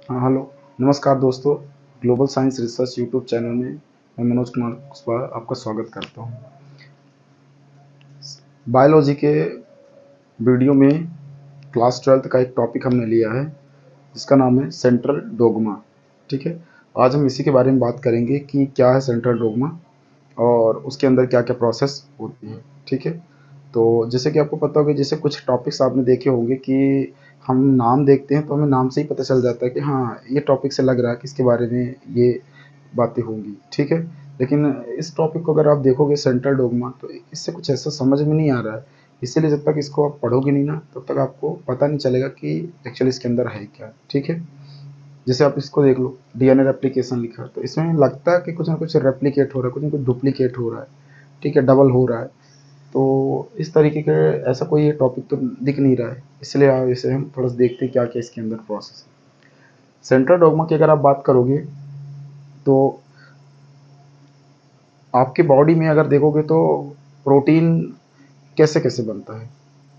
हाँ, हेलो। नमस्कार दोस्तों। Global science research YouTube channel में मैं मनोज कुमार कुशवाहा आपका स्वागत करता हूँ। बायोलॉजी के वीडियो में क्लास 12th का एक टॉपिक हमने लिया है जिसका नाम है सेंट्रल डोग्मा। ठीक है, आज हम इसी के बारे में बात करेंगे कि क्या है सेंट्रल डोग्मा और उसके अंदर क्या क्या प्रोसेस होती है। ठीक है, तो जैसे कि आपको पता होगा, जैसे कुछ टॉपिक्स आपने देखे होंगे कि हम नाम देखते हैं तो हमें नाम से ही पता चल जाता है कि हाँ, ये टॉपिक से लग रहा है कि इसके बारे में ये बातें होंगी। ठीक है, लेकिन इस टॉपिक को अगर आप देखोगे सेंट्रल डोग्मा, तो इससे कुछ ऐसा समझ में नहीं आ रहा है। इसीलिए जब तक इसको आप पढ़ोगे नहीं ना, तब तक आपको पता नहीं चलेगा कि एक्चुअली इसके अंदर है क्या। ठीक है, जैसे आप इसको देख लो, डीएनए रेप्लिकेशन लिखा है, तो इसमें लगता है कि कुछ ना कुछ रेप्लिकेट हो रहा है, कुछ ना कुछ डुप्लीकेट हो रहा है। ठीक है, डबल हो रहा है। तो इस तरीके के ऐसा कोई टॉपिक तो दिख नहीं रहा है, इसलिए इसे हम थोड़ा सा देखते हैं क्या क्या इसके अंदर प्रोसेस है। सेंट्रल डोग्मा की अगर आप बात करोगे तो आपके बॉडी में अगर देखोगे तो प्रोटीन कैसे कैसे बनता है,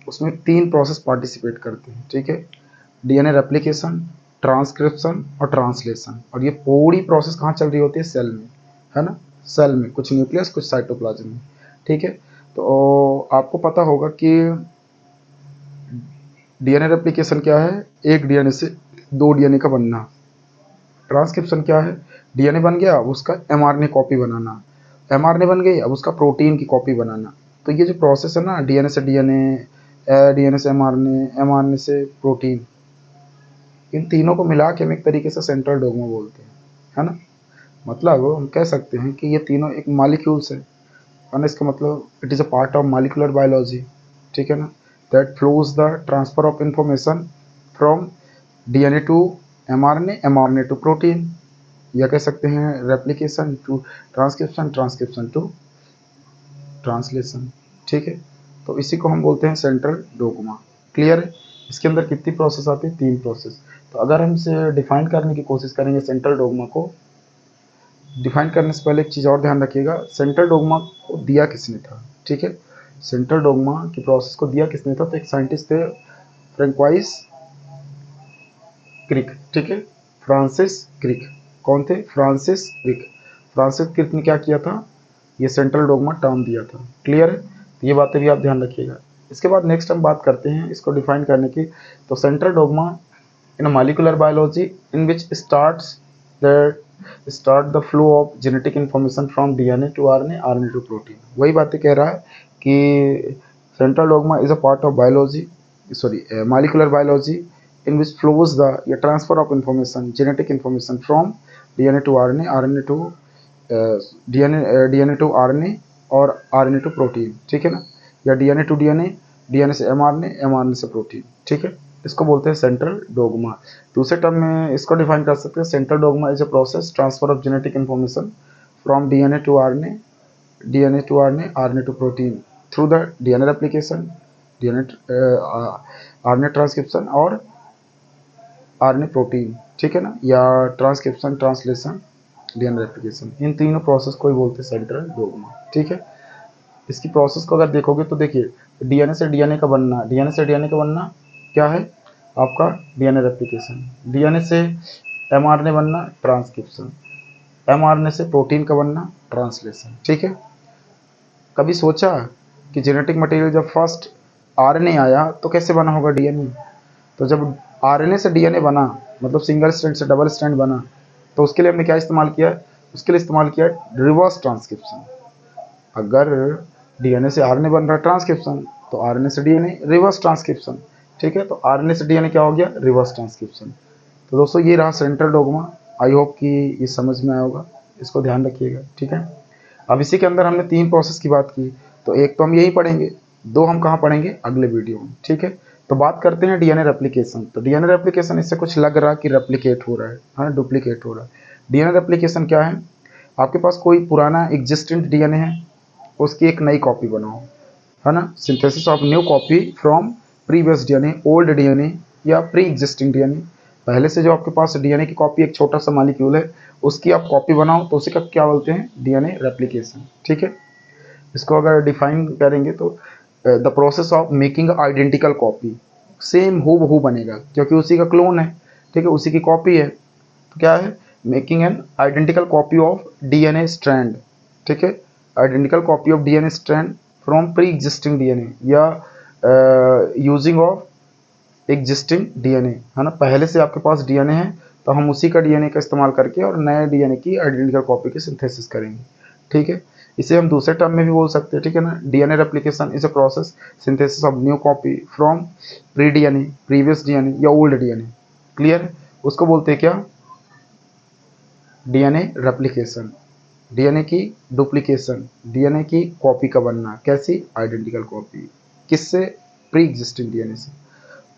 उसमें 3 प्रोसेस पार्टिसिपेट करते हैं। ठीक है, डीएनए रेप्लिकेशन, ट्रांसक्रिप्शन और ट्रांसलेशन। और ये पूरी प्रोसेस कहाँ चल रही होती है? सेल में, है ना। सेल में कुछ न्यूक्लियस, कुछ साइटोप्लाज्म में। ठीक है, तो आपको पता होगा कि डीएनए रेप्लिकेशन क्या है? एक डीएनए से 2 डीएनए का बनना। ट्रांसक्रिप्शन क्या है? डीएनए बन गया, अब उसका एमआरएनए कॉपी बनाना। एमआरएनए बन गई, अब उसका प्रोटीन की कॉपी बनाना। तो ये जो प्रोसेस है ना, डीएनए से डीएनए, डीएनए से एमआरएनए, एमआरएनए से प्रोटीन, इन तीनों को मिला के हम एक तरीके से सेंट्रल डोग्मा बोलते हैं, है ना। मतलब हम कह सकते हैं कि ये तीनों एक मॉलिक्यूल्स है ना। इसका मतलब it is a part of molecular biology. ठीक है ना, that flows the transfer of information from DNA to mRNA, mRNA to protein, या कह सकते हैं replication to transcription, transcription to translation. ठीक है, तो इसी को हम बोलते हैं सेंट्रल डोग्मा। क्लियर है? इसके अंदर कितनी प्रोसेस आती है? 3 प्रोसेस। तो अगर हम इसे डिफाइन करने की कोशिश करेंगे सेंट्रल डोग्मा को, डिफाइन करने से पहले एक चीज़ और ध्यान रखिएगा, सेंट्रल डोग्मा को दिया किसने था। ठीक है, सेंट्रल डोग्मा की प्रोसेस को दिया किसने था? तो एक साइंटिस्ट थे, फ्रेंकवाइस क्रिक। ठीक है, फ्रांसिस क्रिक। कौन थे? Francis Crick. फ्रांसिस क्रिक ने क्या किया था? ये सेंट्रल डोग्मा टर्म दिया था। क्लियर है? तो ये बातें भी आप ध्यान रखिएगा। इसके बाद नेक्स्ट हम बात करते हैं इसको डिफाइन करने की। तो central dogma in molecular biology in which start the flow of genetic information from DNA to RNA, RNA to protein. वही बातें कह रहा है कि central dogma is a part of biology, sorry, molecular biology in which flows the transfer of information, genetic information from DNA to RNA, RNA to DNA to RNA और RNA to protein. ठीक है ना, या DNA to DNA, DNA से mRNA, mRNA से protein. ठीक है, इसको बोलते हैं सेंट्रल डोग्मा। दूसरे टर्म में इसको डिफाइन कर सकते हैं, central dogma is a process transfer of genetic information from DNA to RNA, DNA to RNA, RNA to protein through the DNA replication, DNA RNA transcription और आरएनए प्रोटीन। ठीक है ना, या ट्रांसक्रिप्शन, ट्रांसलेशन, डीएनए रेप्लिकेशन। इन तीनों process को ही बोलते हैं सेंट्रल डोग्मा। ठीक है, इसकी प्रोसेस को अगर देखोगे तो देखिए, डीएनए से डीएनए का बनना, डीएनए से डीएनए का बनना क्या है आपका? DNA replication. डीएनए से एमआरएनए बनना, ट्रांसक्रिप्शन। एमआरएनए से प्रोटीन का बनना, ट्रांसलेशन। ठीक है, कभी सोचा कि जेनेटिक मटेरियल जब फर्स्ट आरएनए आया तो कैसे बना होगा डीएनए? तो जब आरएनए से डीएनए बना, मतलब सिंगल स्ट्रैंड से डबल स्ट्रैंड बना, तो उसके लिए हमने क्या इस्तेमाल किया? उसके लिए इस्तेमाल किया रिवर्स ट्रांसक्रिप्शन। अगर डीएनए से आरएनए बन रहा है ट्रांसक्रिप्शन, तो आरएनए से डीएनए रिवर्स ट्रांसक्रिप्शन। ठीक है, तो आरएनए से डीएनए क्या हो गया? Reverse transcription. तो दोस्तों ये रहा सेंट्रल डोग्मा। आई होप कि ये समझ में आया होगा, इसको ध्यान रखिएगा। ठीक है, अब इसी के अंदर हमने 3 प्रोसेस की बात की, तो एक तो हम यही पढ़ेंगे, 2 हम कहाँ पढ़ेंगे? अगले वीडियो में। ठीक है, तो बात करते हैं डीएनए रेप्लिकेशन। तो डीएनए रेप्लिकेशन, इससे कुछ लग रहा है कि रेप्लिकेट हो रहा है, हाँ, डुप्लीकेट हो रहा है। डीएनए रेप्लिकेशन क्या है? आपके पास कोई पुराना एग्जिस्टेंट डीएनए है, उसकी एक नई कॉपी बनाओ, है ना। Synthesis of new copy from previous DNA, old DNA या प्री एग्जिस्टिंग डीएनए। पहले से जो आपके पास डीएनए की कॉपी, एक छोटा सा मॉलिक्यूल है, उसकी आप कॉपी बनाओ, तो उसी का क्या बोलते हैं? DNA replication. ठीक है, इसको अगर डिफाइन करेंगे तो the process of making identical copy, same हूबहू बनेगा क्योंकि उसी का क्लोन है। ठीक है, उसी की कॉपी है। तो क्या है, making an identical copy of DNA strand, ठीक है, identical copy of DNA strand from pre existing DNA, या यूजिंग ऑफ एग्जिस्टिंग डीएनए, है ना, पहले से आपके पास डीएनए है तो हम उसी का डीएनए का इस्तेमाल करके और नए डीएनए की आइडेंटिकल कॉपी की सिंथेसिस करेंगे, ठीक है। इसे हम दूसरे टर्म में भी बोल सकते हैं, ठीक है ना, DNA replication is a process synthesis of new copy from pre DNA, previous DNA या ओल्ड डीएनए, क्लियर। उसको बोलते हैं क्या, डीएनए रेप्लिकेशन, डीएनए की डुप्लीकेशन, डीएनए की कॉपी का बनना, कैसी, आइडेंटिकल कॉपी, किससे, प्री एग्जिस्टिंग डीएनए से।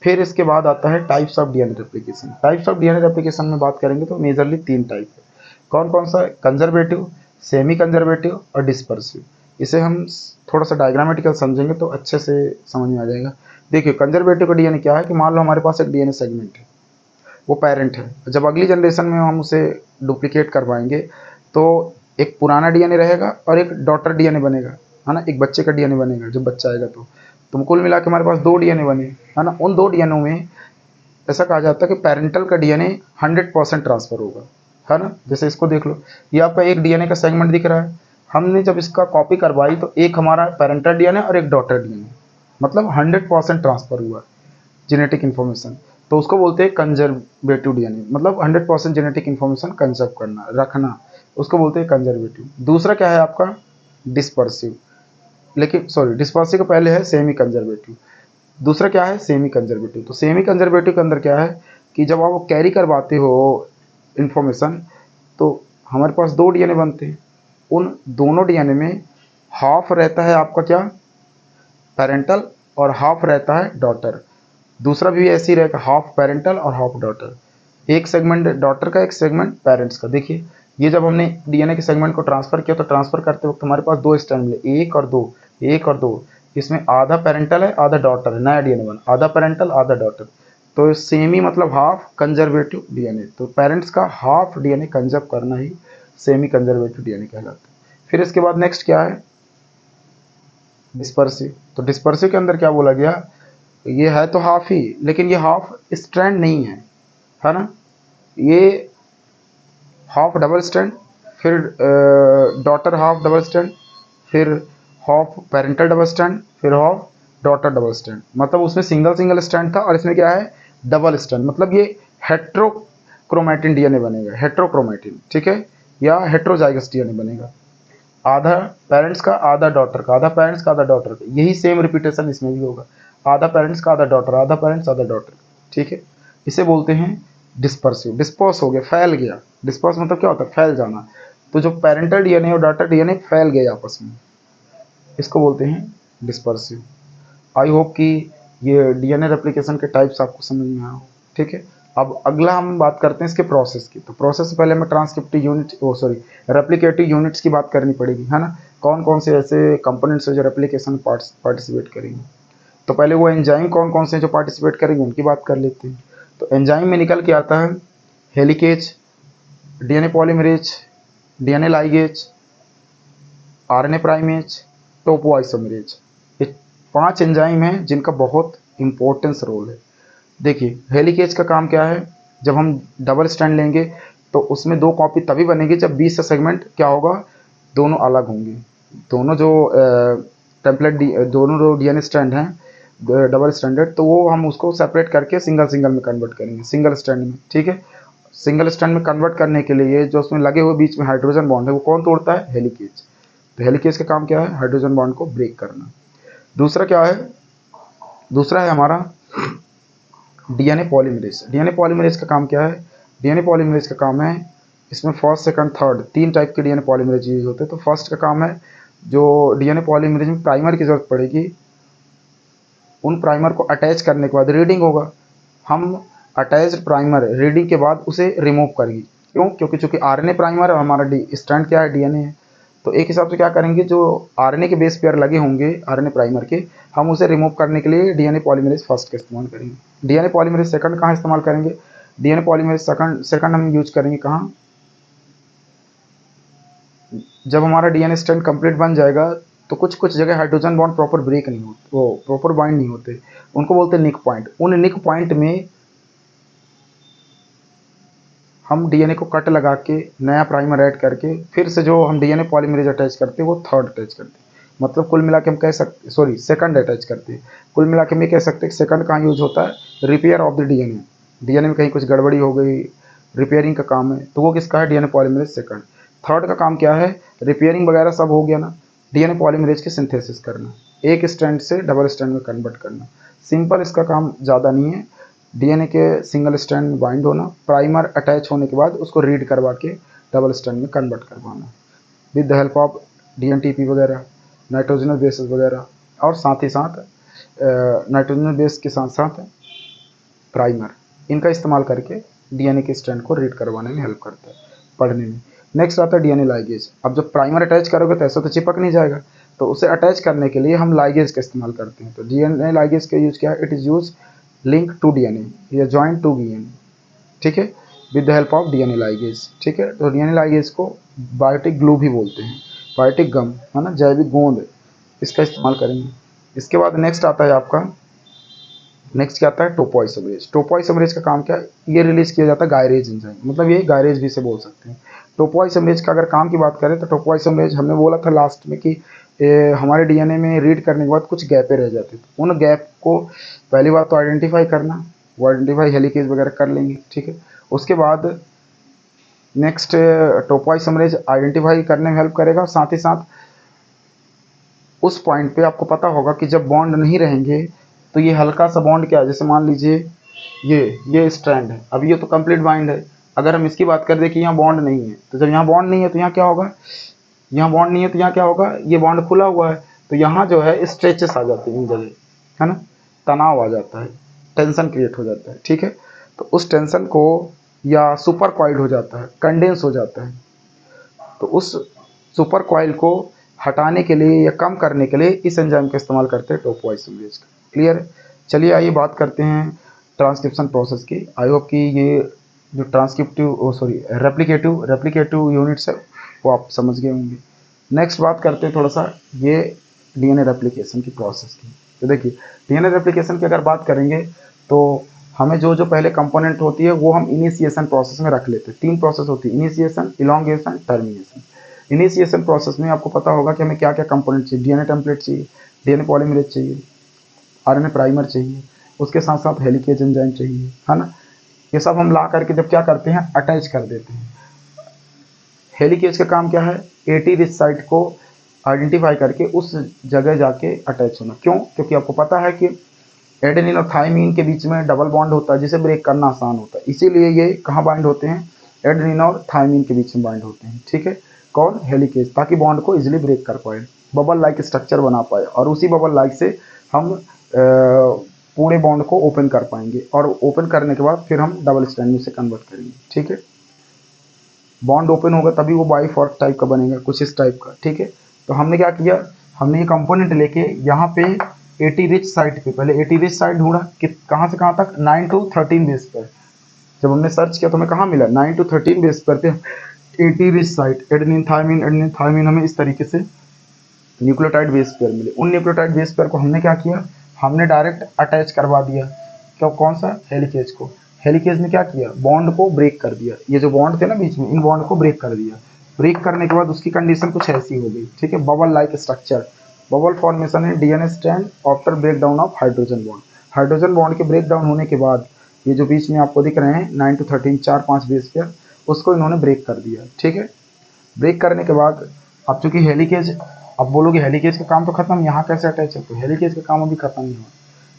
फिर इसके बाद आता है types of DNA replication. Types of DNA replication में बात करेंगे तो मेजरली 3 टाइप है। कौन कौन सा, कंजर्वेटिव, सेमी कंजर्वेटिव और डिस्पर्सिव। इसे हम थोड़ा सा डायग्रामेटिकल समझेंगे तो अच्छे से समझ में आ जाएगा। देखिए कंजर्वेटिव का डीएनए क्या है कि मान लो हमारे पास एक डीएनए सेगमेंट है, वो पेरेंट है, जब अगली जनरेशन में हम उसे डुप्लीकेट करवाएंगे तो एक पुराना डीएनए रहेगा और एक डॉटर डीएनए बनेगा, है ना, एक बच्चे का डीएनए बनेगा जब बच्चा आएगा तो कुल मिला के हमारे पास 2 डीएनए बने, है ना। उन 2 डीएनए में ऐसा कहा जाता है कि पेरेंटल का डीएनए 100% ट्रांसफर होगा, है ना। जैसे इसको देख लो, ये आपका एक डीएनए का सेगमेंट दिख रहा है, हमने जब इसका कॉपी करवाई तो एक हमारा पेरेंटल डीएनए और एक डॉटर डीएनए, मतलब 100% ट्रांसफर हुआ जेनेटिक इन्फॉर्मेशन, तो उसको बोलते हैं कंजर्वेटिव डीएनए, मतलब 100% जेनेटिक इन्फॉर्मेशन कंजर्व करना, रखना, उसको बोलते हैं कंजर्वेटिव। दूसरा क्या है आपका, डिस्पर्सिव, लेकिन सॉरी डिस्पर्सिव के पहले है सेमी कंजर्वेटिव, दूसरा क्या है, सेमी कंजर्वेटिव। तो सेमी कंजर्वेटिव के अंदर क्या है कि जब आप कैरी करवाते हो इन्फॉर्मेशन तो हमारे पास 2 डीएनए बनते हैं, उन दोनों डीएनए में हाफ रहता है आपका क्या, पेरेंटल, और हाफ रहता है डॉटर। दूसरा भी ऐसे ही रहेगा, हाफ पेरेंटल और हाफ डॉटर, एक सेगमेंट डॉटर का, एक सेगमेंट पेरेंट्स का। देखिए ये जब हमने डीएनए के सेगमेंट को ट्रांसफर किया तो ट्रांसफर करते वक्त हमारे पास 2 स्ट्रैंड मिले, 1 और 2, 1 और 2, इसमें आधा पेरेंटल है आधा डॉटर है, नया डीएनए बना, आधा पेरेंटल आधा डॉटर, तो सेमी मतलब हाफ कंजर्वेटिव डीएनए, तो पेरेंट्स का हाफ डीएनए कंजर्व करना ही सेमी कंजर्वेटिव डीएनए कहलाता है। फिर इसके बाद नेक्स्ट क्या है, डिस्पर्सिव। तो डिस्पर्सिव के अंदर क्या बोला गया, ये है तो हाफ ही, लेकिन ये हाफ स्ट्रैंड नहीं है ना, ये हाफ डबल स्ट्रैंड, फिर डॉटर हाफ डबल स्ट्रैंड, फिर हाफ पेरेंटल डबल स्ट्रैंड, फिर हाफ डॉटर डबल स्ट्रैंड, मतलब उसमें सिंगल सिंगल स्ट्रैंड था और इसमें क्या है, डबल स्ट्रैंड, मतलब ये हेट्रोक्रोमैटिन डीएनए बनेगा, हेट्रोक्रोमैटिन, ठीक है, या हेट्रोजाइगस डीएनए बनेगा, आधा पेरेंट्स का आधा डॉटर का, आधा पेरेंट्स का आधा डॉटर का, यही सेम रिपीटेशन इसमें भी होगा, आधा पेरेंट्स का आधा डॉटर, आधा पेरेंट्स आधा डॉटर, ठीक है। इसे बोलते हैं डिस्पर्सिव, डिस्पर्स हो गया, फैल गया, डिस्पर्स मतलब क्या होता है, फैल जाना, तो जो पेरेंटल डीएनए और डॉटर डीएनए फैल गए आपस में, इसको बोलते हैं डिस्पर्सिव। आई होप कि ये डीएनए रेप्लिकेशन के टाइप्स आपको समझ में आया हो, ठीक है। अब अगला हम बात करते हैं इसके प्रोसेस की। तो प्रोसेस से पहले हमें ट्रांसक्रिप्टिव यूनिट रेप्लिकेटिव यूनिट्स की बात करनी पड़ेगी, है ना, कौन कौन से ऐसे कंपोनेंट्स हैं जो रेप्लिकेशन में पार्टिसिपेट करेंगे। तो पहले वो एंजाइम कौन कौन से जो पार्टिसिपेट करेंगे उनकी बात कर लेते हैं। तो एंजाइम में निकल के आता है helicase, DNA polymerase, DNA ligase, RNA primase, topoisomerase, ये 5 एंजाइम हैं जिनका बहुत इंपॉर्टेंस रोल है। देखिए हेलिकेज का काम क्या है, जब हम डबल स्ट्रैंड लेंगे तो उसमें 2 कॉपी तभी बनेगी जब बीच से सेगमेंट क्या होगा, दोनों अलग होंगे, दोनों जो दोनों जो डीएनए स्ट्रैंड हैं डबल स्ट्रैंडेड, तो वो हम उसको सेपरेट करके सिंगल सिंगल में कन्वर्ट करेंगे, सिंगल स्ट्रैंड में, ठीक है। सिंगल स्ट्रैंड में कन्वर्ट करने के लिए जो उसमें लगे हुए बीच में हाइड्रोजन बॉन्ड है वो कौन तोड़ता है, हेलिकेज। तो हेलिकेज का काम क्या है, हाइड्रोजन बॉन्ड को ब्रेक करना। दूसरा क्या है, दूसरा है हमारा डीएनए पॉलीमरेज। डीएनए पॉलीमरेज का काम क्या है, डीएनए पॉलीमरेज का काम है, इसमें फर्स्ट सेकंड थर्ड 3 टाइप के डीएनए पॉलीमरेज यूज होते हैं। तो फर्स्ट का काम है, जो डीएनए पॉलीमरेज में प्राइमर की जरूरत पड़ेगी, उन प्राइमर को अटैच करने के बाद रीडिंग होगा, हम अटैच्ड प्राइमर रीडिंग के बाद उसे रिमूव करेंगे, क्यों, क्योंकि चूंकि आरएनए प्राइमर है, हमारा स्ट्रैंड क्या है, डीएनए है, तो एक हिसाब से क्या करेंगे, जो आरएनए के बेस पेयर लगे होंगे आरएनए प्राइमर के, हम उसे रिमूव करने के लिए डीएनए पॉलीमरेज फर्स्ट का इस्तेमाल करेंगे। डीएनए पॉलीमरेज सेकंड कहाँ इस्तेमाल करेंगे, डीएनए पॉलीमरेज सेकंड हम यूज करेंगे कहाँ, जब हमारा डीएनए स्ट्रैंड कंप्लीट बन जाएगा तो कुछ कुछ जगह हाइड्रोजन बॉन्ड प्रॉपर ब्रेक नहीं होते, वो प्रॉपर बाइंड नहीं होते, उनको बोलते हैं निक पॉइंट। उन निक पॉइंट में हम डीएनए को कट लगा के नया प्राइमर ऐड करके फिर से जो हम डीएनए पॉलीमरेज अटैच करते हैं वो थर्ड अटैच करते हैं। मतलब कुल मिला के हम कह सकते, सॉरी, सेकंड अटैच करते हैं। कुल मिला के हम ये कह सकते हैं कि सेकंड कहाँ यूज होता है, repair of the DNA. DNA में कहीं कुछ गड़बड़ी हो गई, रिपेयरिंग का काम है, तो वो किसका है, डीएनए पॉलीमरेज सेकंड। थर्ड का काम क्या है, रिपेयरिंग वगैरह सब हो गया ना, डीएनए पॉलीमरेज की सिंथेसिस करना, एक स्ट्रैंड से डबल स्ट्रैंड में कन्वर्ट करना। सिंपल, इसका काम ज़्यादा नहीं है। डीएनए के सिंगल स्ट्रैंड में बाइंड होना, प्राइमर अटैच होने के बाद उसको रीड करवा के डबल स्ट्रैंड में कन्वर्ट करवाना विद द हेल्प ऑफ डीएनटीपी वगैरह, नाइट्रोजनस बेसेस वगैरह, और साथ ही साथ नाइट्रोजनस बेस के साथ साथ प्राइमर, इनका इस्तेमाल करके डीएनए के स्ट्रैंड को रीड करवाने में हेल्प करता है, पढ़ने में। नेक्स्ट आता है डीएनए लाइगेज। अब जब प्राइमर अटैच करोगे तो ऐसा तो चिपक नहीं जाएगा, तो उसे अटैच करने के लिए हम लाइगेज का इस्तेमाल करते हैं। तो डीएनए लाइगेज का यूज क्या है, it is use link to DNA या जॉइंट टू डीएनए, ठीक है, with the help of DNA ligase, ठीक है। तो डीएनए लाइगेज को बायोटिक ग्लू भी बोलते हैं, बायोटिक गम, है ना, जैविक गोंद, इसका इस्तेमाल करेंगे। इसके बाद नेक्स्ट आता है आपका, नेक्स्ट क्या आता है, टोपोइसोमरेज। टोपोइसोमरेज का काम क्या है, ये रिलीज किया जाता है गायरेज एंजाइम, मतलब ये गायरेज भी से बोल सकते हैं। टोपोइसोमरेज का अगर काम की बात करें तो टोपोइसोमरेज हमने बोला था लास्ट में कि हमारे डीएनए में रीड करने के बाद कुछ गैपें रह जाती थी, उन गैप को पहली बात तो आइडेंटिफाई करना, वो आइडेंटिफाई हेलिकेज वगैरह कर लेंगे, ठीक है। उसके बाद नेक्स्ट टोपोइसोमरेज आइडेंटिफाई करने में हेल्प करेगा, साथ ही साथ उस पॉइंट पे आपको पता होगा कि जब बॉन्ड नहीं रहेंगे तो ये हल्का सा बॉन्ड क्या है, जैसे मान लीजिए ये स्ट्रैंड है, अब ये तो कंप्लीट बाइंड है। अगर हम इसकी बात कर दें कि यहाँ बॉन्ड नहीं है, तो जब यहाँ बॉन्ड नहीं है तो यहाँ क्या होगा, यहाँ बॉन्ड नहीं है तो यहाँ क्या होगा, ये बॉन्ड खुला हुआ है, तो यहाँ जो है स्ट्रेचेस आ जाते हैं इन जगह, है ना, तनाव आ जाता है, टेंशन क्रिएट हो जाता है, ठीक है। तो उस टेंशन को, या सुपर कॉइल्ड हो जाता है, कंडेंस हो जाता है, तो उस सुपर कॉइल को हटाने के लिए या कम करने के लिए इस एंजाइम का इस्तेमाल करते हैं, टोपोइसोमरेज का। क्लियर है। चलिए आइए बात करते हैं ट्रांसक्रिप्शन प्रोसेस की। आई होप कि ये जो ट्रांसक्रिप्टिव सॉरी रेप्लिकेटिव यूनिट्स है वो आप समझ गए होंगे। नेक्स्ट बात करते हैं थोड़ा सा ये डीएनए रेप्लिकेशन की प्रोसेस की। तो देखिए डीएनए रेप्लिकेशन की अगर बात करेंगे तो हमें जो जो पहले कंपोनेंट होती है वो हम इनिशिएशन प्रोसेस में रख लेते हैं। 3 प्रोसेस होती है, initiation, elongation, termination. Initiation process में आपको पता होगा कि हमें क्या क्या कंपोनेंट चाहिए, डीएनए टेम्पलेट चाहिए, डीएनए पॉलीमरेज चाहिए, आरएनए प्राइमर चाहिए, उसके साथ साथ हेलिकेज एंजाइम चाहिए, है ना। ये सब हम ला करके जब क्या करते हैं, अटैच कर देते हैं। हेलिकेज का काम क्या है, एटी रिच साइट को आइडेंटिफाई करके उस जगह जाके अटैच होना। क्यों, क्योंकि आपको पता है कि एडेनिन और थाइमिन के बीच में डबल बॉन्ड होता है जिसे ब्रेक करना आसान होता है, इसीलिए ये कहाँ बाइंड होते हैं, एडेनिन और थाइमिन के बीच में बाइंड होते हैं, ठीक है। कौन, हेलिकेज, ताकि बॉन्ड को इजीली ब्रेक कर पाए, बबल लाइक स्ट्रक्चर बना पाए, और उसी बबल लाइक से हम पूरे बॉन्ड को ओपन कर पाएंगे, और ओपन करने के बाद फिर हम डबल स्ट्रैंड में से कन्वर्ट करेंगे, ठीक है। बॉन्ड ओपन होगा तभी वो बाईफॉर्क टाइप का बनेगा, कुछ इस टाइप का, ठीक है। तो हमने क्या किया, हमने ये कंपोनेंट लेके यहाँ पे एटी रिच साइट पे पहले एटी रिच साइट ढूंढा कि कहाँ से कहाँ तक, 9 to 13 बेस पर। जब हमने सर्च किया तो हमें कहाँ मिला, 9 to 13 बेस पर थे eighty rich site. Adenine thymine हमें इस तरीके से न्यूक्लियोटाइड बेस पेयर मिले। उन न्यूक्लियोटाइड बेस पेयर को हमने क्या किया, हमने डायरेक्ट अटैच करवा दिया, क्या, कौन सा, हेलिकेज को। हेलिकेज ने क्या किया, बॉन्ड को ब्रेक कर दिया, ये जो बॉन्ड थे ना बीच में, इन बॉन्ड को ब्रेक कर दिया। ब्रेक करने के बाद उसकी कंडीशन कुछ ऐसी हो गई, ठीक है, bubble like structure. Bubble formation है DNA strand after break down of hydrogen bond. Hydrogen bond के ब्रेक डाउन होने के बाद ये जो बीच में आपको दिख रहे हैं 9 to 13 4-5 बेस पेयर, उसको इन्होंने ब्रेक कर दिया, ठीक है। ब्रेक करने के बाद अब चूंकि हेलिकेज, अब बोलोगे हेलिकेज का काम तो खत्म, यहाँ कैसे अटैच है, तो हेलिकेज का काम अभी खत्म नहीं हुआ।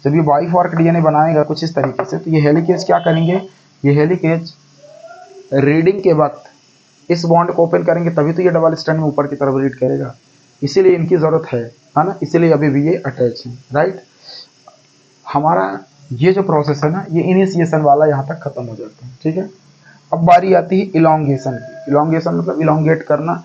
जब ये बाईफॉर्क डीएनए बनाएगा कुछ इस तरीके से, तो ये हेलिकेज क्या करेंगे, ये हेलिकेज रीडिंग के वक्त इस बॉन्ड को ओपन करेंगे तभी तो ये डबल स्ट्रैंड में ऊपर की तरफ रीड करेगा, इसीलिए इनकी ज़रूरत है ना, इसीलिए अभी भी ये अटैच है, राइट। हमारा ये जो प्रोसेस है ना, ये इनिशिएशन वाला यहाँ तक खत्म हो जाता है, ठीक है। अब बारी आती है इलॉन्गेशन की। इलॉन्गेशन मतलब इलॉन्गेट करना,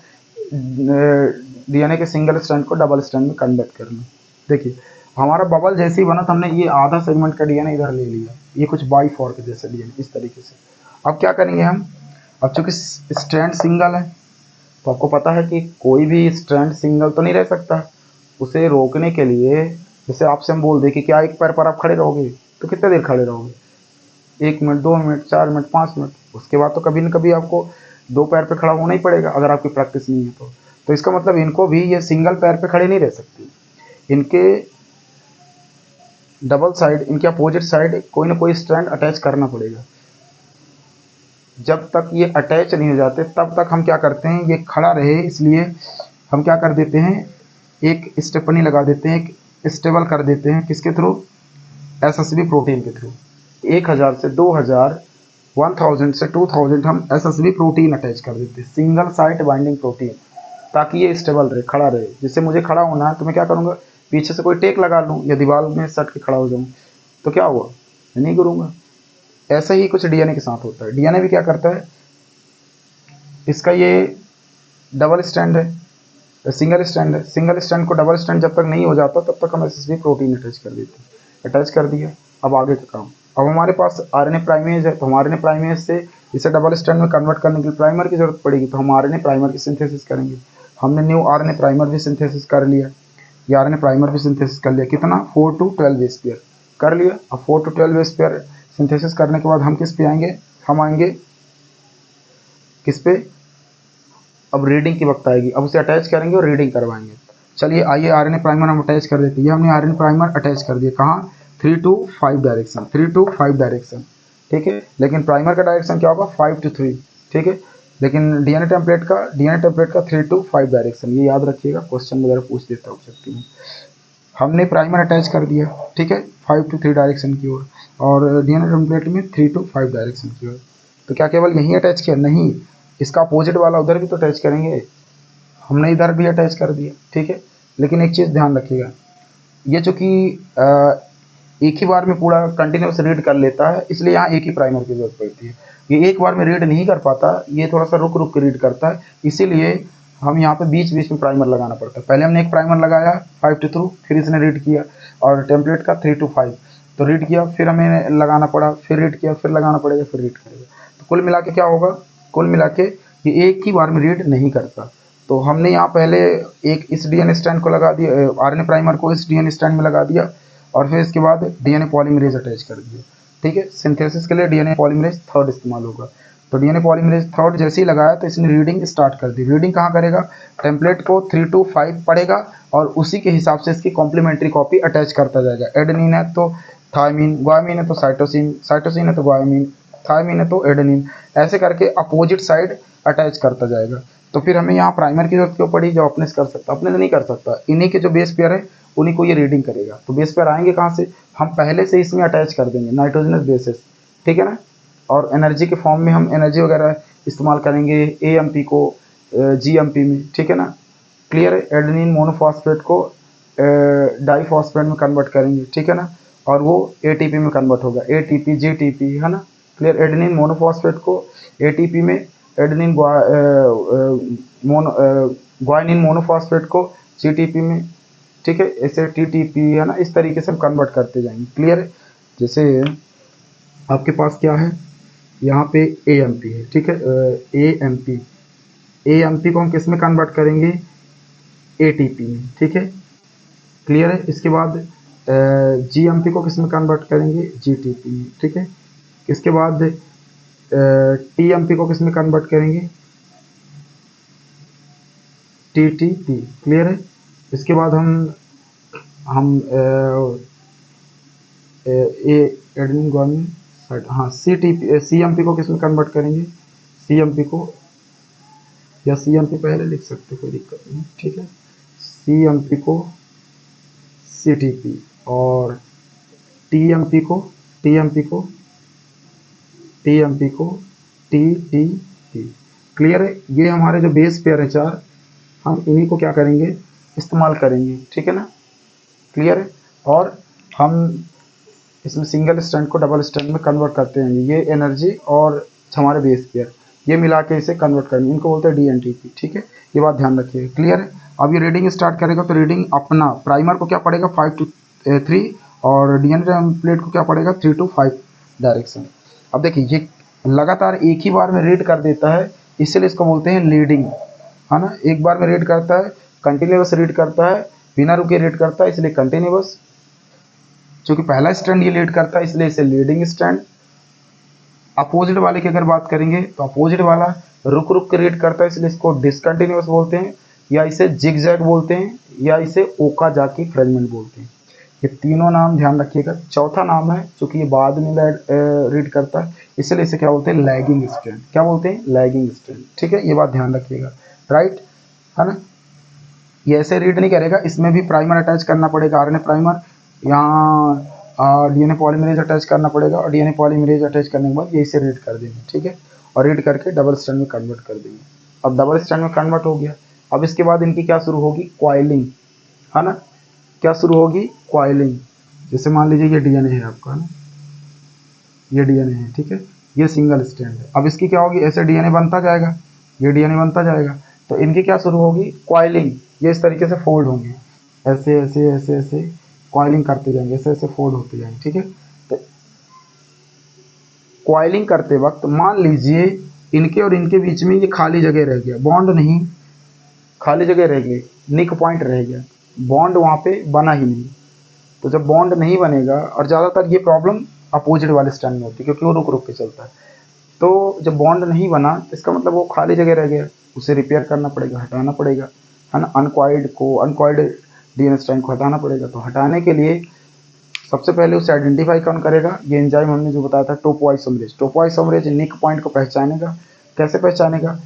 डीएनए के सिंगल स्ट्रैंड को डबल स्ट्रैंड में कन्वर्ट करना। देखिए हमारा बबल जैसे ही बना तो हमने ये आधा सेगमेंट का डीएनए इधर ले लिया, ये कुछ बाईफॉर्क जैसा डीएनए इस तरीके से। अब क्या करेंगे हम, अब चूंकि स्ट्रैंड सिंगल है तो आपको पता है कि कोई भी स्ट्रैंड सिंगल तो नहीं रह सकता, उसे रोकने के लिए जैसे आपसे हम बोल दें कि क्या एक पैर पर आप खड़े रहोगे तो कितने देर खड़े रहोगे, 1 मिनट, 2 मिनट, 4 मिनट, 5 मिनट, उसके बाद तो कभी न कभी आपको 2 पैर पे खड़ा होना ही पड़ेगा अगर आपकी प्रैक्टिस नहीं है तो। तो इसका मतलब इनको भी ये सिंगल पैर पे खड़े नहीं रह सकती, इनके डबल साइड, इनके अपोजिट साइड कोई ना कोई स्ट्रैंड अटैच करना पड़ेगा। जब तक ये अटैच नहीं हो जाते तब तक हम क्या करते हैं, ये खड़ा रहे इसलिए हम क्या कर देते हैं, एक स्टेपनी लगा देते हैं, एक स्टेबल कर देते हैं, किसके थ्रू, एसएसबी प्रोटीन के थ्रू। 1000 से 2000, 1000 से 2000 हम एसएसबी प्रोटीन अटैच कर देते हैं, सिंगल साइट बाइंडिंग प्रोटीन, ताकि ये स्टेबल रहे, खड़ा रहे। जिससे मुझे खड़ा होना है तो मैं क्या करूँगा, पीछे से कोई टेक लगा लूँ या दीवार में सट के खड़ा हो जाऊँ, तो क्या हुआ, मैं नहीं गिरूँगा। ऐसा ही कुछ डीएनए के साथ होता है। डीएनए भी क्या करता है, इसका ये डबल स्टैंड है, सिंगल स्टैंड है, सिंगल स्टैंड को डबल स्टैंड जब तक नहीं हो जाता तब तक हम एसएसबी प्रोटीन अटैच कर देते हैं। अटैच कर दिया, अब आगे का काम। अब हमारे पास आरएनए प्राइमेज है, तो हम आरएनए प्राइमेज से इसे डबल स्टैंड में कन्वर्ट करने के लिए प्राइमर की जरूरत पड़ेगी, तो हम आरएनए प्राइमर की सिंथेसिस करेंगे। हमने न्यू आरएनए प्राइमर भी सिंथेसिस कर लिया, ये आरएनए प्राइमर भी सिंथेसिस कर लिया, कितना, 4 to 12 बेस पेयर कर लिया। अब 4 to 12 बेस पेयर सिंथेसिस करने के बाद हम किस पे आएंगे, हम आएंगे किस पे, अब रीडिंग की वक्त आएगी, अब उसे अटैच करेंगे और रीडिंग करवाएंगे। चलिए आइए आरएनए प्राइमर हम अटैच कर देते हैं। ये हमने आरएनए प्राइमर अटैच कर दिया, कहाँ, 3 to 5 डायरेक्शन, 3 to 5 डायरेक्शन, ठीक है। लेकिन प्राइमर का डायरेक्शन क्या होगा, 5 to 3, ठीक है। लेकिन डीएनए टेम्पलेट का 3 to 5 डायरेक्शन, ये याद रखिएगा, क्वेश्चन वगैरह पूछ देता हूँ सकती में। हमने प्राइमर अटैच कर दिया, ठीक है, 5 to 3 डायरेक्शन की ओर, और डीएनए टेम्पलेट में 3 to 5 डायरेक्शन की ओर। तो क्या केवल यहीं अटैच किया, नहीं, इसका अपोजिट वाला उधर भी तो अटैच करेंगे, हमने इधर भी अटैच कर दिया, ठीक है। लेकिन एक चीज़ ध्यान रखिएगा, ये चूँकि एक ही बार में पूरा कंटिन्यूस रीड कर लेता है, इसलिए यहाँ एक ही प्राइमर की जरूरत पड़ती है। ये एक बार में रीड नहीं कर पाता, ये थोड़ा सा रुक रुक के रीड करता है, इसीलिए हम यहाँ पे बीच बीच में प्राइमर लगाना पड़ता है। पहले हमने एक प्राइमर लगाया 5 to 2, फिर इसने रीड किया, और टेम्पलेट का 3 to 5, तो रीड किया, फिर हमें लगाना पड़ा, फिर रीड किया, फिर लगाना पड़ेगा, फिर रीड करेगा। तो कुल मिला के क्या होगा, कुल मिला के ये एक ही बार में रीड नहीं करता। तो हमने यहाँ पहले एक इस डीएनए स्टैंड को लगा दिया, आरएनए प्राइमर को इस डीएनए स्टैंड में लगा दिया, और फिर इसके बाद डीएनए पॉलीमरेज अटैच कर दिया, ठीक है। सिंथेसिस के लिए डीएनए पॉलीमरेज थर्ड इस्तेमाल होगा। तो डीएनए पॉलीमरेज थर्ड जैसे ही लगाया तो इसने रीडिंग स्टार्ट कर दी। रीडिंग कहाँ करेगा, टेम्पलेट को 3 to 5 पढ़ेगा, और उसी के हिसाब से इसकी कॉम्प्लीमेंट्री कॉपी अटैच करता जाएगा। एडेनिन है तो थायमिन, ग्वायमिन है तो साइटोसिन, साइटोसिन है तो ग्वायमिन, थायमिन है तो एडेनिन, ऐसे करके अपोजिट साइड अटैच करता जाएगा। तो फिर हमें यहाँ प्राइमर की जरूरत क्यों पड़ी, जो अपने से कर सकता, अपने से नहीं कर सकता, इन्हीं के जो बेस पेयर है उन्हीं को ये रीडिंग करेगा। तो बेस पेयर आएंगे कहाँ से, हम पहले से इसमें अटैच कर देंगे नाइट्रोजनस बेसिस, ठीक है ना। और एनर्जी के फॉर्म में हम एनर्जी वगैरह इस्तेमाल करेंगे एएमपी को जीएमपी में, ठीक है ना। क्लियर है, एडेनिन मोनोफॉस्फेट को डाईफॉस्फेट में कन्वर्ट करेंगे, ठीक है ना, और वो एटीपी में कन्वर्ट होगा, एटीपी जीटीपी, है ना। क्लियर, एडेनिन मोनोफॉस्फेट को एटीपी में, एडेनिन ग्वाइनिन मोनोफॉस्फेट को जीटीपी में, ठीक है, ऐसे टीटीपी, है ना, इस तरीके से हम कन्वर्ट करते जाएंगे। क्लियर है। जैसे आपके पास क्या है, यहाँ पे एएमपी है, ठीक है, एएमपी, एएमपी को हम किस में कन्वर्ट करेंगे, एटीपी में, ठीक है। क्लियर है। इसके बाद जीएमपी को किस में कन्वर्ट करेंगे, जीटीपी में, ठीक है। इसके बाद टीएमपी को किस में कन्वर्ट करेंगे, टीटीपी। क्लियर है। इसके बाद हम एडेनिन ग्वानिन, हाँ, सीटीपी, सीएमपी को किस में कन्वर्ट करेंगे, सीएमपी को, या सीएमपी पहले लिख सकते, कोई दिक्कत नहीं, ठीक है। सीएमपी को सीटीपी, और टीएमपी को टीएमपी को टीएमपी को टीटीपी। क्लियर है। ये हमारे जो बेस पेयर है 4, हम इन्हीं को क्या करेंगे, इस्तेमाल करेंगे, ठीक है ना। क्लियर है। और हम इसमें सिंगल स्टैंड को डबल स्टैंड में कन्वर्ट करते हैं, ये एनर्जी और हमारे बेस पेयर, ये मिला के इसे कन्वर्ट करेंगे, इनको बोलते हैं डीएनटीपी, ठीक है। ये बात ध्यान रखिए। क्लियर है। अब ये रीडिंग स्टार्ट करेगा तो रीडिंग अपना प्राइमर को क्या पड़ेगा, 5 to 3, और डीएनए टेम्पलेट को क्या पड़ेगा, 3 to 5 डायरेक्शन। अब देखिए ये लगातार एक ही बार में रीड कर देता है, इसलिए इसको बोलते हैं लीडिंग, है ना। एक बार में रीड करता है, कंटिन्यूस रीड करता है, बिना रुके रीड करता है, इसलिए कंटिन्यूस। चूंकि पहला स्टैंड ये लीड करता है इसलिए इसे लीडिंग स्टैंड, अपोजिट वाले की अगर बात करेंगे तो अपोजिट वाला रुक रुक के रीड करता है, इसलिए इसको डिसकंटिन्यूअस बोलते हैं, या इसे जिगजैग बोलते हैं, या इसे ओकाजाकी फ्रेगमेंट बोलते हैं। ये तीनों नाम ध्यान रखिएगा। चौथा नाम है चूंकि ये बाद में रीड करता है, इसलिए इसे क्या बोलते हैं, लैगिंग स्ट्रैंड। क्या बोलते हैं, लैगिंग स्ट्रैंड। ठीक है, ये बात ध्यान रखिएगा, राइट है ना। ये ऐसे रीड नहीं करेगा, इसमें भी प्राइमर अटैच करना पड़ेगा, आरएनए प्राइमर, यहाँ डीएनए पॉलीमरेज अटैच करना पड़ेगा, और डीएनए पॉलीमरेज अटैच करने के बाद ये इसे रीड कर देंगे। ठीक है, और रीड करके डबल स्ट्रैंड में कन्वर्ट कर देंगे। अब डबल स्ट्रैंड में कन्वर्ट हो गया, अब इसके बाद इनकी क्या शुरू होगी, क्वाइलिंग, है ना। क्या शुरू होगी, क्वाइलिंग। जैसे मान लीजिए ये डीएनए है आपका, है ना, ये डीएनए है, ठीक है, ये सिंगल स्ट्रैंड है। अब इसकी क्या होगी, ऐसे डीएनए बनता जाएगा, ये डीएनए बनता जाएगा, तो इनकी क्या शुरू होगी, क्वाइलिंग। ये इस तरीके से फोल्ड होंगे, ऐसे ऐसे ऐसे ऐसे क्वाइलिंग करते जाएंगे, ऐसे ऐसे फोल्ड होते जाएंगे। ठीक है, तो क्वाइलिंग करते वक्त मान लीजिए इनके और इनके बीच में ये खाली जगह रह गया, बॉन्ड नहीं, खाली जगह रह गई, निक पॉइंट रह गया, बॉन्ड वहाँ पे बना ही नहीं। तो जब बॉन्ड नहीं बनेगा, और ज़्यादातर ये प्रॉब्लम अपोजिट वाले स्ट्रैंड में होती है क्योंकि वो रुक रुक के चलता है, तो जब बॉन्ड नहीं बना इसका मतलब वो खाली जगह रह गया, उसे रिपेयर करना पड़ेगा, हटाना पड़ेगा, है ना। अनकॉइल्ड डीएनए स्ट्रैंड को हटाना पड़ेगा। तो हटाने के लिए सबसे पहले उसे आइडेंटिफाई कौन करेगा, ये एंजाइम हमने जो बताया था, टोपोआइसोमरेज। टोपोआइसोमरेज निक पॉइंट को पहचानेगा। कैसे पहचानेगा,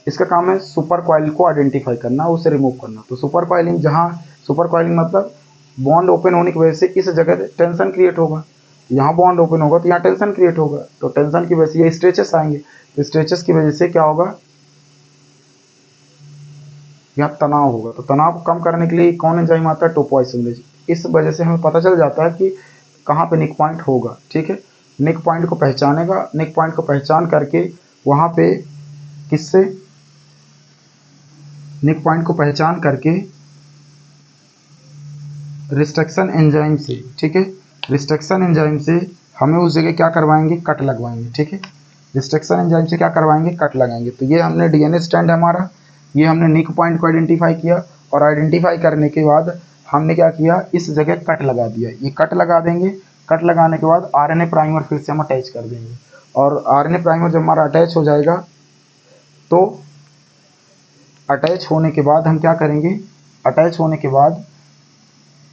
इसका काम है सुपर कॉइल को आइडेंटिफाई करना, उसे रिमूव करना। तो सुपर कॉइलिंग, जहाँ सुपर कॉइलिंग मतलब बॉन्ड ओपन होने की वजह से इस जगह टेंशन क्रिएट होगा, यहाँ बॉन्ड ओपन होगा तो यहाँ टेंशन क्रिएट होगा, तो टेंशन की वजह से ये स्ट्रेचेस आएंगे, तो स्ट्रेचेस की वजह से क्या होगा, यहाँ तनाव होगा। तो तनाव को कम करने के लिए कौन एंजाइम आता है, टोपोआइसोमरेज। इस वजह से हमें पता चल जाता है कि कहाँ पे निक पॉइंट होगा। ठीक है, निक पॉइंट को पहचानेगा, निक पॉइंट को पहचान करके वहाँ पे किससे, निक पॉइंट को पहचान करके रिस्ट्रक्शन एंजाइम से, ठीक है, रिस्ट्रक्शन एंजाइम से हमें उस जगह क्या करवाएंगे, कट लगवाएंगे। ठीक है, रिस्ट्रक्शन एंजाइम से क्या करवाएंगे, कट लगाएंगे। तो ये हमने डीएनए स्ट्रैंड है हमारा, ये हमने निक पॉइंट को आइडेंटिफाई किया, और आइडेंटिफाई करने के बाद हमने क्या किया, इस जगह कट लगा दिया। ये कट लगा देंगे, कट लगाने के बाद आरएनए प्राइमर फिर से हम अटैच कर देंगे, और आरएनए प्राइमर जब हमारा अटैच हो जाएगा तो अटैच होने के बाद हम क्या करेंगे, अटैच होने के बाद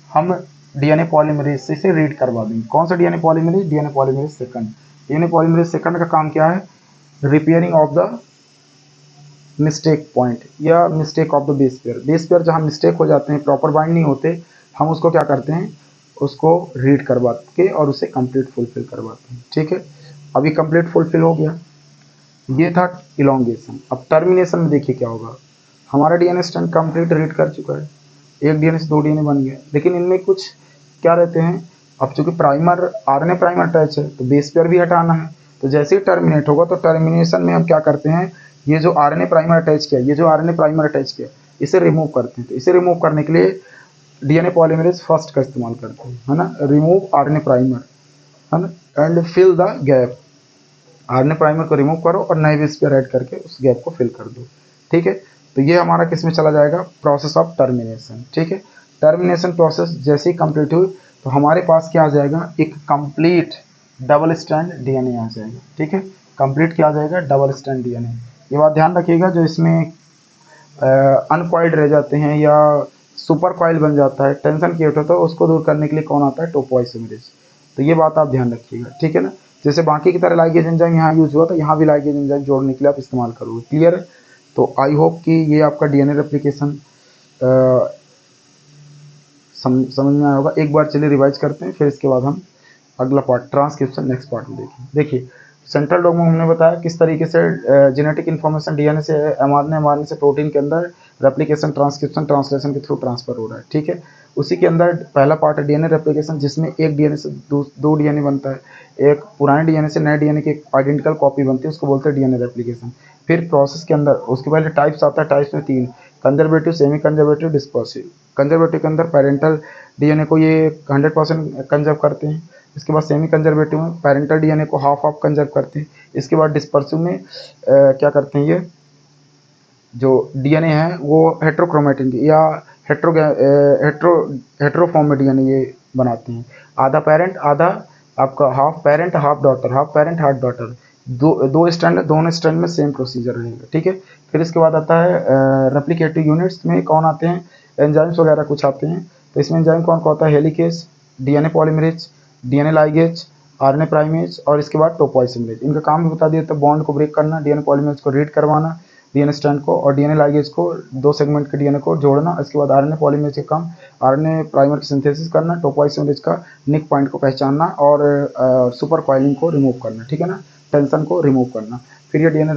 हम डीएनए पॉलीमरेज से इसे रीड करवा देंगे। कौन सा DNA polymerase, DNA polymerase second. DNA polymerase second का काम क्या है, repairing of the mistake point या mistake of the base pair. Base pair जहाँ मिस्टेक हो जाते हैं, प्रॉपर बाइंड नहीं होते, हम उसको क्या करते हैं, उसको रीड करवा के और उसे कंप्लीट फुलफिल करवाते हैं। ठीक है, अभी कंप्लीट फुलफिल हो गया, ये था इलोंगेशन। अब टर्मिनेशन में देखिए क्या होगा, हमारा डीएनए स्ट्रैंड कंप्लीट रीड कर चुका है, एक डीएनए से दो डीएनए बन गए, लेकिन इनमें कुछ क्या रहते हैं, अब चूंकि प्राइमर आरएनए प्राइमर अटैच है तो बेस पेयर भी हटाना है। तो जैसे ही टर्मिनेट होगा तो टर्मिनेशन में हम क्या करते हैं, ये जो आरएनए प्राइमर अटैच किया, ये जो आरएनए प्राइमर अटैच किया, इसे रिमूव करते हैं। तो इसे रिमूव करने के लिए डीएनए पॉलीमरेज फर्स्ट का इस्तेमाल करते हैं, है ना, रिमूव आरएनए प्राइमर, है ना, and fill the gap. RNA primer को रिमूव करो और नए बेस पेयर ऐड करके उस गैप को फिल कर दो। ठीक है, तो ये हमारा किस में चला जाएगा, प्रोसेस ऑफ टर्मिनेशन। ठीक है, टर्मिनेशन प्रोसेस जैसे ही कंप्लीट हुई तो हमारे पास क्या आ जाएगा, एक कंप्लीट डबल स्ट्रैंड डीएनए आ जाएगा। ठीक है, कंप्लीट क्या आ जाएगा, डबल स्ट्रैंड डीएनए। ये बात ध्यान रखिएगा, जो इसमें अनकॉइल्ड रह जाते हैं या सुपर कॉइल बन जाता है, टेंशन क्रिएट होता है, उसको दूर करने के लिए कौन आता है, टोपोआइसोमरेज। तो ये बात आप ध्यान रखिएगा। ठीक है ना, जैसे बाकी की तरह लाइगेज एंजाइम यहाँ यूज हुआ, तो यहाँ भी लाइगेज एंजाइम जोड़ने के लिए आप इस्तेमाल करोगे। क्लियर है, तो आई होप कि ये आपका डीएनए रेप्लिकेशन समझ में आया होगा। एक बार चलिए रिवाइज करते हैं, फिर इसके बाद हम अगला पार्ट ट्रांसक्रिप्शन नेक्स्ट पार्ट में देखें। देखिए, सेंट्रल डॉग्मा हमने बताया किस तरीके से जेनेटिक इन्फॉर्मेशन डीएनए से एमआरएनए से प्रोटीन के अंदर रेप्लिकेशन, ट्रांसक्रिप्शन, ट्रांसलेशन के थ्रू ट्रांसफर हो रहा है। ठीक है, उसी के अंदर पहला पार्ट है डीएनए रेप्लिकेशन, जिसमें एक डीएनए से दो डीएनए बनता है, एक पुराने डीएनए से नए डीएनए की आइडेंटिकल कॉपी बनती है, उसको बोलते हैं डीएनए रेप्लिकेशन। फिर प्रोसेस के अंदर उसके पहले टाइप्स आता है, टाइप्स में तीन, conservative, semi conservative, dispersive. Conservative के अंदर पेरेंटल डीएनए को ये 100% कंजर्व करते हैं। इसके बाद सेमी कंजर्वेटिव में पेरेंटल डीएनए को हाफ ऑफ कंजर्व करते हैं। इसके बाद डिस्पर्सिव में क्या करते हैं, ये जो डीएनए है वो हेट्रोक्रोमेटिन या हेट्रोफॉर्म में डीएनए ये बनाते हैं, आधा पेरेंट आधा आपका half parent half daughter, half parent half daughter, दो स्टैंड है, दोनों स्टैंड में सेम प्रोसीजर रहेगा, ठीक है। फिर इसके बाद आता है रेप्लिकेटिव यूनिट्स में कौन आते हैं, एंजाइम्स वगैरह कुछ आते हैं। तो इसमें एंजाइम कौन कौन होता है, helicase, DNA polymerase, DNA ligase, RNA primase और इसके बाद टोपोइसोमरेज। इनका काम भी बता दिया, तो बॉन्ड को ब्रेक करना, डीएनए पॉलीमरेज को रीड करवाना डीएनए स्ट्रैंड को, और डीएनए लाइगेज को दो सेगमेंट के डीएनए को जोड़ना। इसके बाद आरएनए पॉलीमरेज का काम आरएनए प्राइमर की सिंथेसिस करना, टोपोइसोमरेज का निक पॉइंट को पहचानना और सुपर कॉइलिंग को रिमूव करना, ठीक है ना, टेंशन को रिमूव करना। फिर ये डीएनए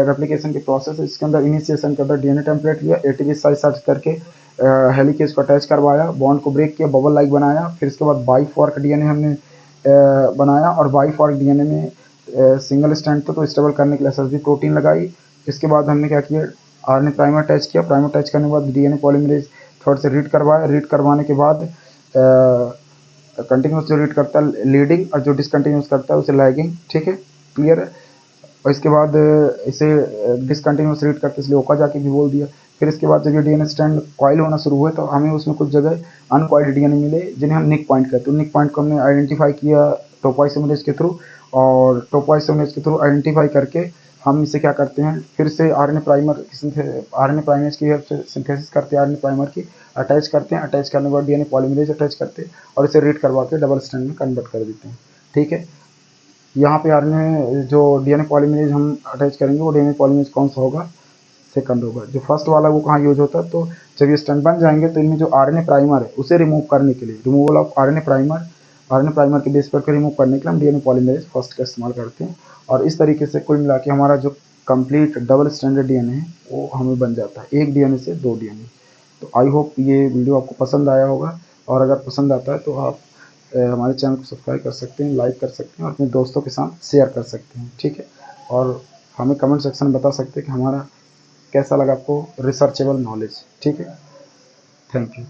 रेप्लिकेशन की प्रोसेस है, इसके अंदर इनिशिएशन के अंदर डीएनए टेम्पलेट लिया, एटीपी साइज सर्च करके हेलिकेज को अटैच करवाया, बॉन्ड को ब्रेक किया, बबल लाइक बनाया। फिर इसके बाद बाई फॉर्क डीएनए हमने बनाया, और बाई फॉर्क डीएनए में सिंगल स्ट्रैंड तो स्टेबल करने के लिए एसएसबी प्रोटीन लगाई। इसके बाद हमने क्या किया, आरएनए प्राइमर अटैच किया, प्राइमर अटैच करने के बाद डीएनए पॉलीमरेज थोड़ा से रीड करवाया, रीड करवाने के बाद कंटिन्यूस जो रीड करता है लीडिंग, और जो डिसकंटिन्यूस करता है उसे लैगिंग, ठीक है, क्लियर है। और इसके बाद इसे डिसकंटिन्यूस रीड करते इसलिए ओका जाके भी बोल दिया। फिर इसके बाद जब ये डीएनए स्ट्रैंड कॉइल होना शुरू हुए तो हमें उसमें कुछ जगह अनकॉइल्ड डीएनए मिले, जिन्हें हम निक पॉइंट कहते हैं। निक पॉइंट को हमने आइडेंटिफाई किया टोपोइसोमरेज के थ्रू, और टोपोइसोमरेज के थ्रू आइडेंटिफाई करके हम इसे क्या करते हैं, फिर से आरएनए प्राइमेज की हेल्प से सिंथेसिस करते हैं, आरएनए प्राइमर की अटैच करते हैं, अटैच करने के बाद डीएनए पॉलीमरेज अटैच करते हैं और इसे रीड करवा के डबल स्ट्रैंड में कन्वर्ट कर देते हैं, ठीक है। यहाँ पे आरएनए जो डीएनए पॉलीमरेज हम अटैच करेंगे वो डीएनए पॉलीमरेज कौन सा होगा, सेकंड होगा। जो फर्स्ट वाला वो कहाँ यूज होता है, तो जब ये स्ट्रैंड बन जाएंगे तो इनमें जो आरएनए प्राइमर है उसे रिमूव करने के लिए, रिमूवल ऑफ आरएनए प्राइमर के बेस पर रिमूव करने के लिए हम डीएनए पॉलीमरेज फर्स्ट का इस्तेमाल करते हैं। और इस तरीके से कुल मिला के हमारा जो कंप्लीट डबल स्ट्रैंडेड डीएनए है वो हमें बन जाता है, एक डीएनए से दो डीएनए। तो आई होप ये वीडियो आपको पसंद आया होगा, और अगर पसंद आता है तो आप हमारे चैनल को सब्सक्राइब कर सकते हैं, लाइक कर सकते हैं और अपने दोस्तों के साथ शेयर कर सकते हैं, ठीक है। और हमें कमेंट सेक्शन में बता सकते हैं कि हमारा कैसा लगा आपको रिसर्चेबल नॉलेज, ठीक है। Thank you.